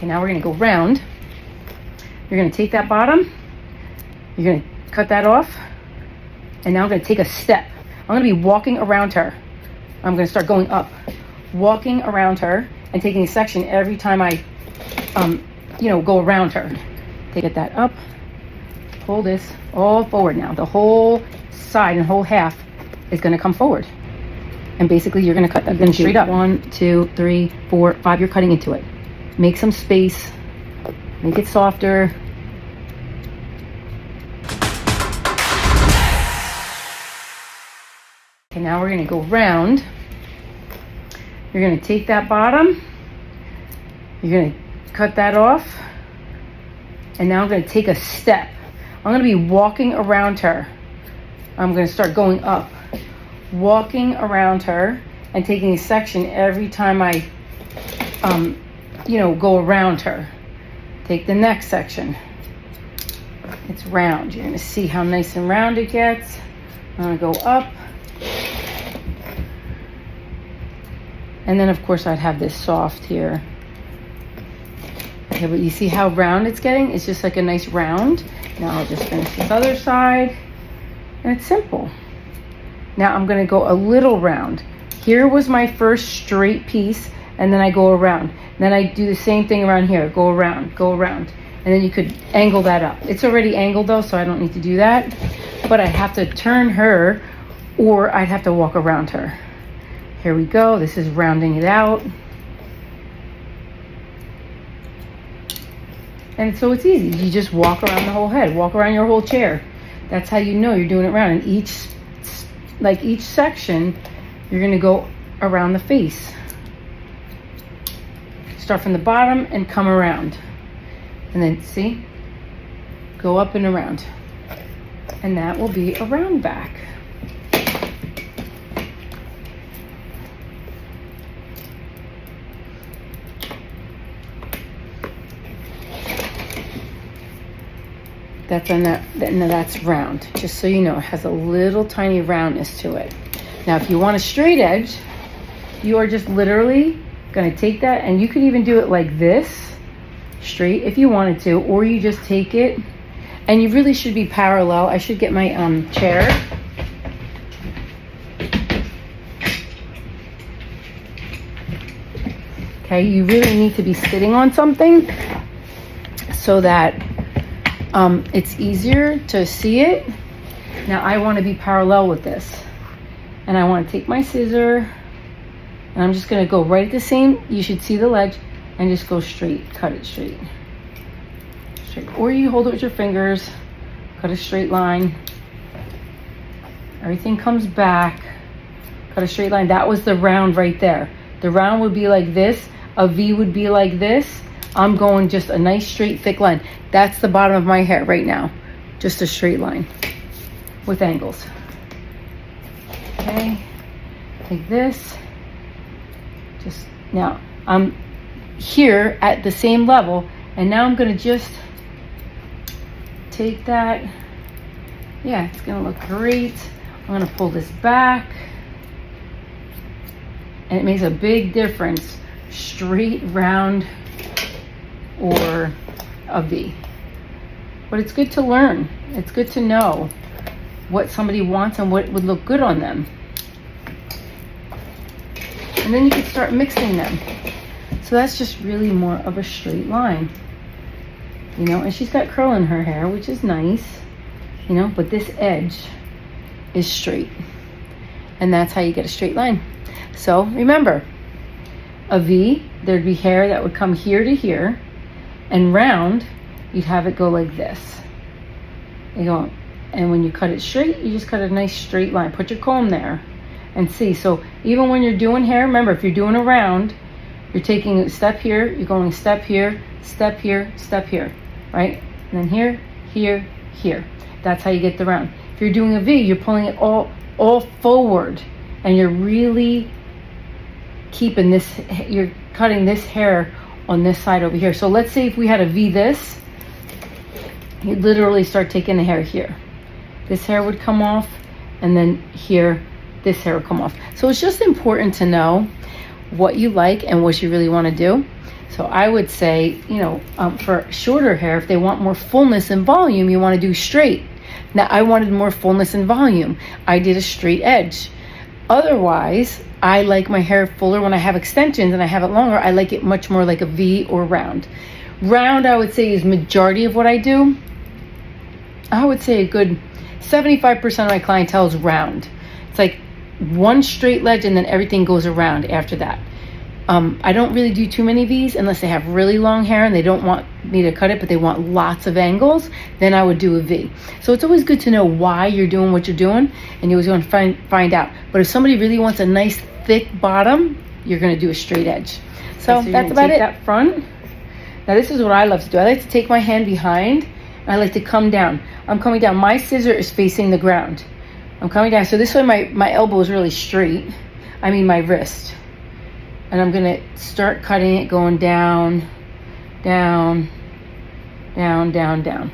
Okay, now we're gonna go round. You're gonna take that bottom, you're gonna cut that off, and now I'm gonna take a step. I'm gonna be walking around her. I'm gonna start going up, walking around her and taking a section every time I, go around her. Take that up, pull this all forward now. The whole side and whole half is gonna come forward. And basically you're gonna cut that then straight up. 1, 2, 3, 4, 5, you're cutting into it. Make some space, make it softer. Okay, now we're gonna go round. You're gonna take that bottom, you're gonna cut that off, and now I'm gonna take a step. I'm gonna be walking around her. I'm gonna start going up, walking around her and taking a section every time I, go around her. Take the next section. It's round. You're gonna see how nice and round it gets. I'm gonna go up. And then of course I'd have this soft here. Okay, but you see how round it's getting? It's just like a nice round. Now I'll just finish this other side. And it's simple. Now I'm gonna go a little round. Here was my first straight piece, and then I go around. Then I do the same thing around here, go around. And then you could angle that up. It's already angled though, so I don't need to do that. But I have to turn her, or I'd have to walk around her. Here we go, this is rounding it out. And so it's easy, you just walk around the whole head, walk around your whole chair. That's how you know you're doing it round. And each section, you're gonna go around the face. Start from the bottom and come around. And then see, go up and around. And that will be a round back. That's round. Just so you know, it has a little tiny roundness to it. Now, if you want a straight edge, you are just literally gonna take that, and you could even do it like this, straight if you wanted to, or you just take it, and you really should be parallel. I should get my chair. Okay, you really need to be sitting on something so that it's easier to see it. Now I want to be parallel with this, and I want to take my scissor, and I'm just going to go right at the same, you should see the ledge, and just go straight, cut it straight. Or you hold it with your fingers, cut a straight line. Everything comes back, cut a straight line. That was the round right there. The round would be like this, a V would be like this. I'm going just a nice straight thick line. That's the bottom of my hair right now. Just a straight line with angles. Okay, take this. Just now I'm here at the same level, and now I'm gonna just take that. Yeah, it's gonna look great. I'm gonna pull this back, and it makes a big difference. Straight, round, or a V. But it's good to learn. It's good to know what somebody wants and what would look good on them. And then you can start mixing them. So that's just really more of a straight line. And she's got curl in her hair, which is nice, but this edge is straight. And that's how you get a straight line. So remember, a V, there'd be hair that would come here to here, and round, you'd have it go like this. And when you cut it straight, you just cut a nice straight line. Put your comb there and see. So even when you're doing hair, remember, if you're doing a round, you're taking a step here, you're going step here, step here, step here, right? And then here, here, here. That's how you get the round. If you're doing a V, you're pulling it all forward, and you're really keeping this, you're cutting this hair on this side over here. So let's say if we had a V this, you literally start taking the hair here. This hair would come off, and then here, this hair would come off. So it's just important to know what you like and what you really want to do. So I would say, for shorter hair, if they want more fullness and volume, you want to do straight. Now, I wanted more fullness and volume. I did a straight edge. Otherwise, I like my hair fuller when I have extensions and I have it longer. I like it much more like a V or round. Round, I would say, is majority of what I do. I would say a good 75% of my clientele is round. It's like one straight ledge and then everything goes around after that. I don't really do too many V's unless they have really long hair and they don't want me to cut it, but they want lots of angles. Then I would do a V. So it's always good to know why you're doing what you're doing, and you're always going to find out. But if somebody really wants a nice thick bottom, you're going to do a straight edge. So that's about it. That front. Now this is what I love to do. I like to take my hand behind and I like to come down. I'm coming down. My scissor is facing the ground. I'm coming down. So this way my elbow is really straight. I mean my wrist. And I'm gonna start cutting it, going down, down, down, down, down.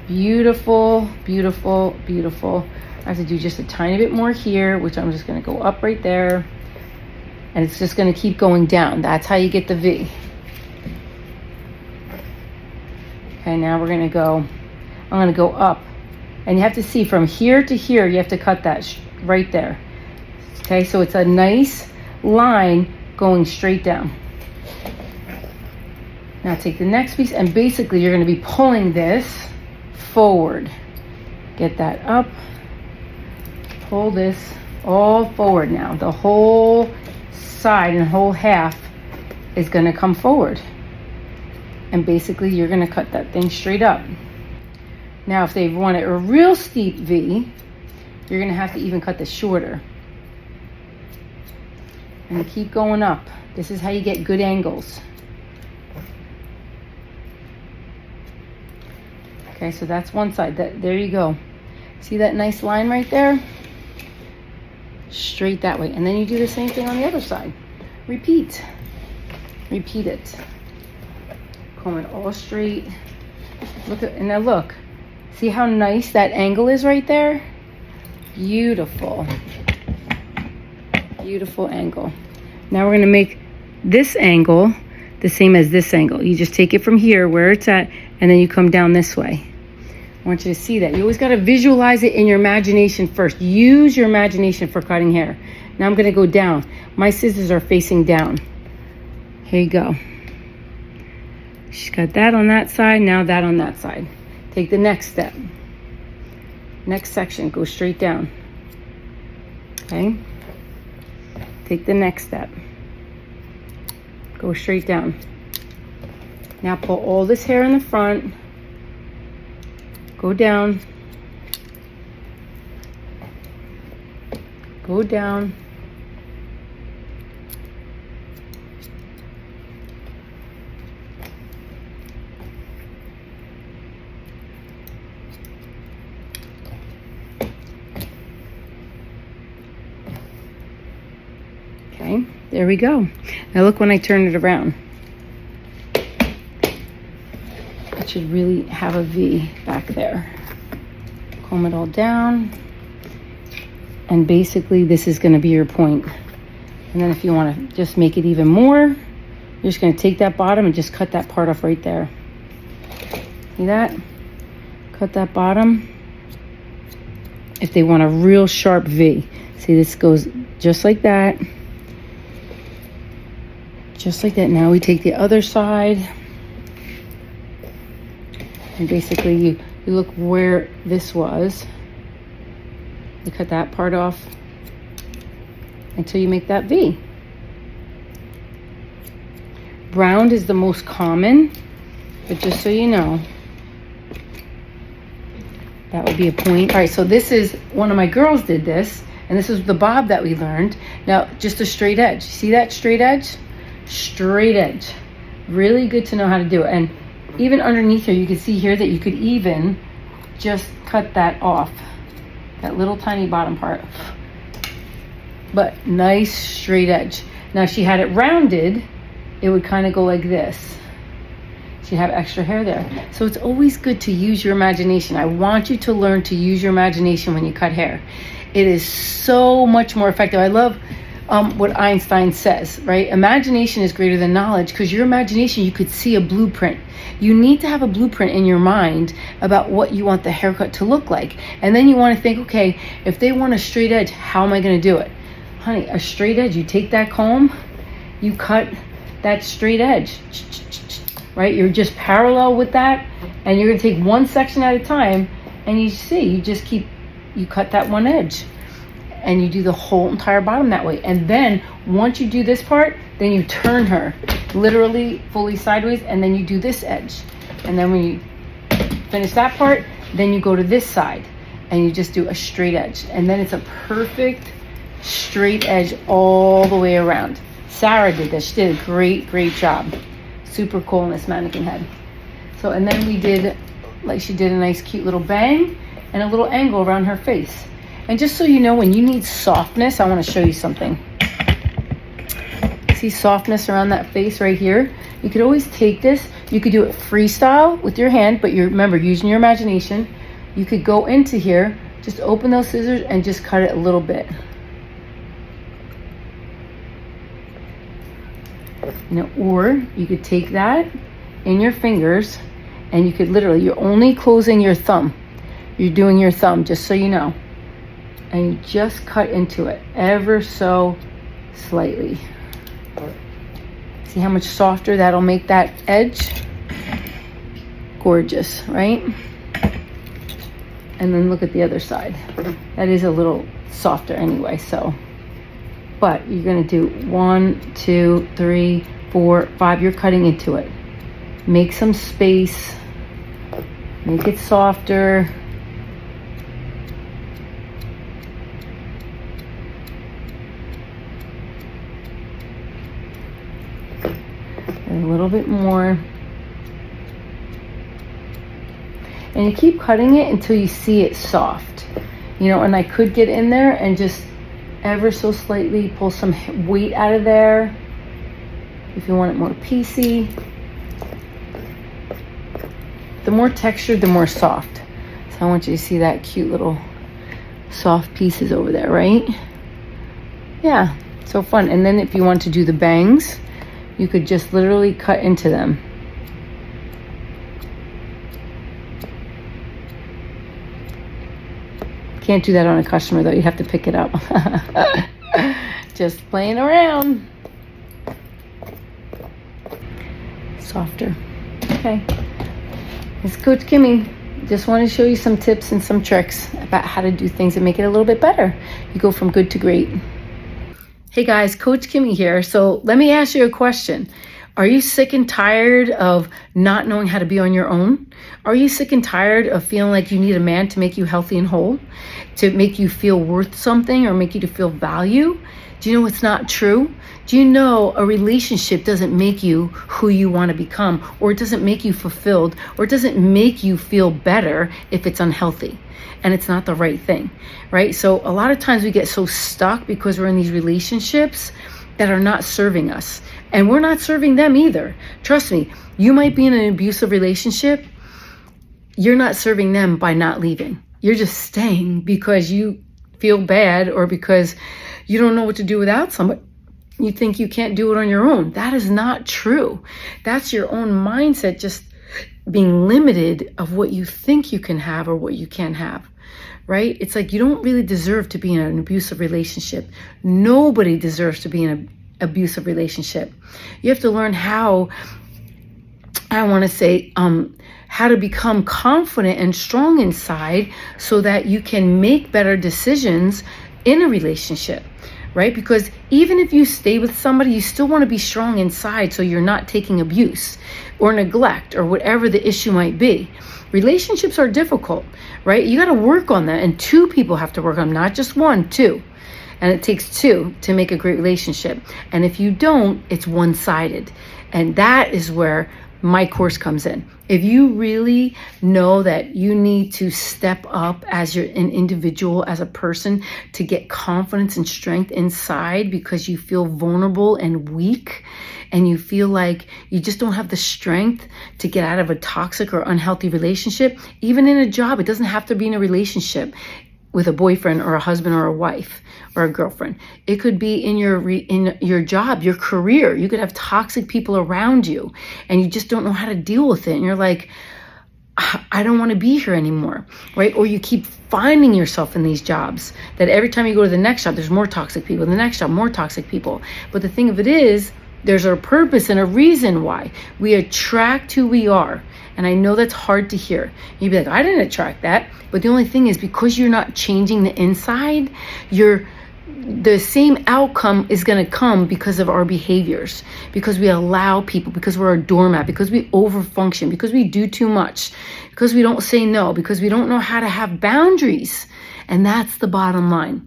Beautiful, beautiful, beautiful. I have to do just a tiny bit more here, which I'm just gonna go up right there. And it's just gonna keep going down. That's how you get the V. Okay, now I'm gonna go up. And you have to see from here to here, you have to cut that right there. Okay, so it's a nice line going straight down. Now take the next piece and basically you're going to be pulling this forward. Get that up. Pull this all forward now. The whole side and whole half is going to come forward. And basically you're going to cut that thing straight up. Now if they want it a real steep V, you're going to have to even cut this shorter. And keep going up. This is how you get good angles. Okay, so that's one side. There you go. See that nice line right there? Straight that way. And then you do the same thing on the other side. Repeat. Repeat it. Comb it all straight. And now look. See how nice that angle is right there? Beautiful. Beautiful angle. Now we're going to make this angle the same as this angle. You just take it from here where it's at and then you come down this way. I want you to see that. You always got to visualize it in your imagination first. Use your imagination for cutting hair. Now I'm going to go down. My scissors are facing down. Here you go. She's got that on that side, now that on that side. Take the next step. Next section, go straight down. Okay? Take the next step. Go straight down. Now pull all this hair in the front. Go down. Go down. Okay, there we go. Now look when I turn it around. It should really have a V back there. Comb it all down. And basically this is going to be your point. And then if you want to just make it even more, you're just going to take that bottom and just cut that part off right there. See that? Cut that bottom. If they want a real sharp V. See, this goes just like that. Just like that. Now we take the other side. And basically you look where this was. You cut that part off until you make that V. Round is the most common, but just so you know, that would be a point. All right, so this is, one of my girls did this, and this is the bob that we learned. Now, just a straight edge. See that straight edge? Straight edge. Really good to know how to do it. And even underneath here, you can see here that you could even just cut that off. That little tiny bottom part. But nice straight edge. Now, if she had it rounded, it would kind of go like this. She'd have extra hair there. So it's always good to use your imagination. I want you to learn to use your imagination when you cut hair. It is so much more effective. I love what Einstein says, right? Imagination is greater than knowledge, because your imagination, you could see a blueprint. You need to have a blueprint in your mind about what you want the haircut to look like. And then you want to think, okay, if they want a straight edge, how am I going to do it? Honey, a straight edge, you take that comb, you cut that straight edge, right? You're just parallel with that, and you're going to take one section at a time, and you see, you cut that one edge, and you do the whole entire bottom that way. And then once you do this part, then you turn her literally fully sideways, and then you do this edge. And then when you finish that part, then you go to this side and you just do a straight edge, and then it's a perfect straight edge all the way around. Sarah did this. She did a great job. Super cool in this mannequin head. So, and then we did, like, she did a nice cute little bang and a little angle around her face. And just so you know, when you need softness, I want to show you something. See softness around that face right here? You could always take this. You could do it freestyle with your hand, but remember, using your imagination. You could go into here, just open those scissors and just cut it a little bit. Or you could take that in your fingers, and you could literally, you're only closing your thumb. You're doing your thumb, just so you know. And you just cut into it ever so slightly. See how much softer that'll make that edge? Gorgeous, right? And then look at the other side. That is a little softer anyway, so. But you're gonna do 1, 2, 3, 4, 5. You're cutting into it. Make some space. Make it softer. A little bit more. And you keep cutting it until you see it soft. And I could get in there and just ever so slightly pull some weight out of there if you want it more piecey. The more textured, the more soft. So I want you to see that cute little soft pieces over there, right? Yeah, so fun. And then if you want to do the bangs, you could just literally cut into them. Can't do that on a customer though, you have to pick it up. Just playing around. Softer. Okay. It's Coach Kimmy. Just want to show you some tips and some tricks about how to do things and make it a little bit better. You go from good to great. Hey guys, Coach Kimmy here. So let me ask you a question. Are you sick and tired of not knowing how to be on your own? Are you sick and tired of feeling like you need a man to make you healthy and whole? To make you feel worth something or make you to feel value? Do you know it's not true? Do you know a relationship doesn't make you who you want to become, or it doesn't make you fulfilled, or it doesn't make you feel better if it's unhealthy and it's not the right thing, right? So a lot of times we get so stuck because we're in these relationships that are not serving us, and we're not serving them either. Trust me, you might be in an abusive relationship. You're not serving them by not leaving. You're just staying because you feel bad or because you don't know what to do without somebody. You think you can't do it on your own. That is not true. That's your own mindset just being limited of what you think you can have or what you can't have, right? It's like you don't really deserve to be in an abusive relationship. Nobody deserves to be in an abusive relationship. You have to learn how to become confident and strong inside so that you can make better decisions in a relationship, right? Because even if you stay with somebody, you still want to be strong inside so you're not taking abuse or neglect or whatever the issue might be. Relationships are difficult, right? You got to work on that, and two people have to work on them, not just one, two. And it takes two to make a great relationship. And if you don't, it's one-sided. And that is where my course comes in. If you really know that you need to step up as an individual, as a person, to get confidence and strength inside because you feel vulnerable and weak, and you feel like you just don't have the strength to get out of a toxic or unhealthy relationship, even in a job, it doesn't have to be in a relationship. with a boyfriend or a husband or a wife or a girlfriend. It could be in your job, your career. You could have toxic people around you and you just don't know how to deal with it. And you're like, I don't want to be here anymore, right? Or you keep finding yourself in these jobs that every time you go to the next job, there's more toxic people. The next job, more toxic people. But the thing of it is, there's a purpose and a reason why we attract who we are. And I know that's hard to hear. You'd be like, I didn't attract that. But the only thing is, because you're not changing the inside, the same outcome is going to come because of our behaviors, because we allow people, because we're a doormat, because we overfunction, because we do too much, because we don't say no, because we don't know how to have boundaries. And that's the bottom line.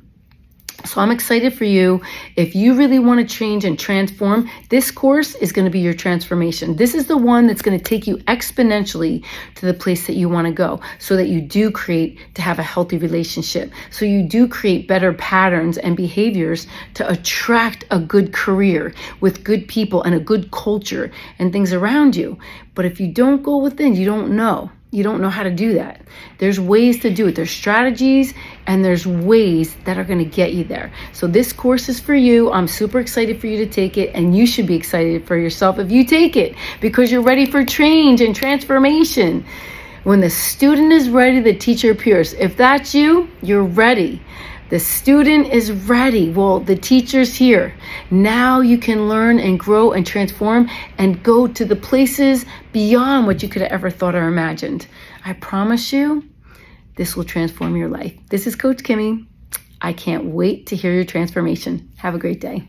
So I'm excited for you. If you really want to change and transform, this course is going to be your transformation. This is the one that's going to take you exponentially to the place that you want to go, so that you do create to have a healthy relationship. So you do create better patterns and behaviors to attract a good career with good people and a good culture and things around you. But if you don't go within, you don't know. You don't know how to do that. There's ways to do it. There's strategies and there's ways that are going to get you there. So this course is for you. I'm super excited for you to take it, and you should be excited for yourself if you take it, because you're ready for change and transformation. When the student is ready, the teacher appears. If that's you, you're ready. The student is ready. Well, the teacher's here. Now you can learn and grow and transform and go to the places beyond what you could have ever thought or imagined. I promise you, this will transform your life. This is Coach Kimmy. I can't wait to hear your transformation. Have a great day.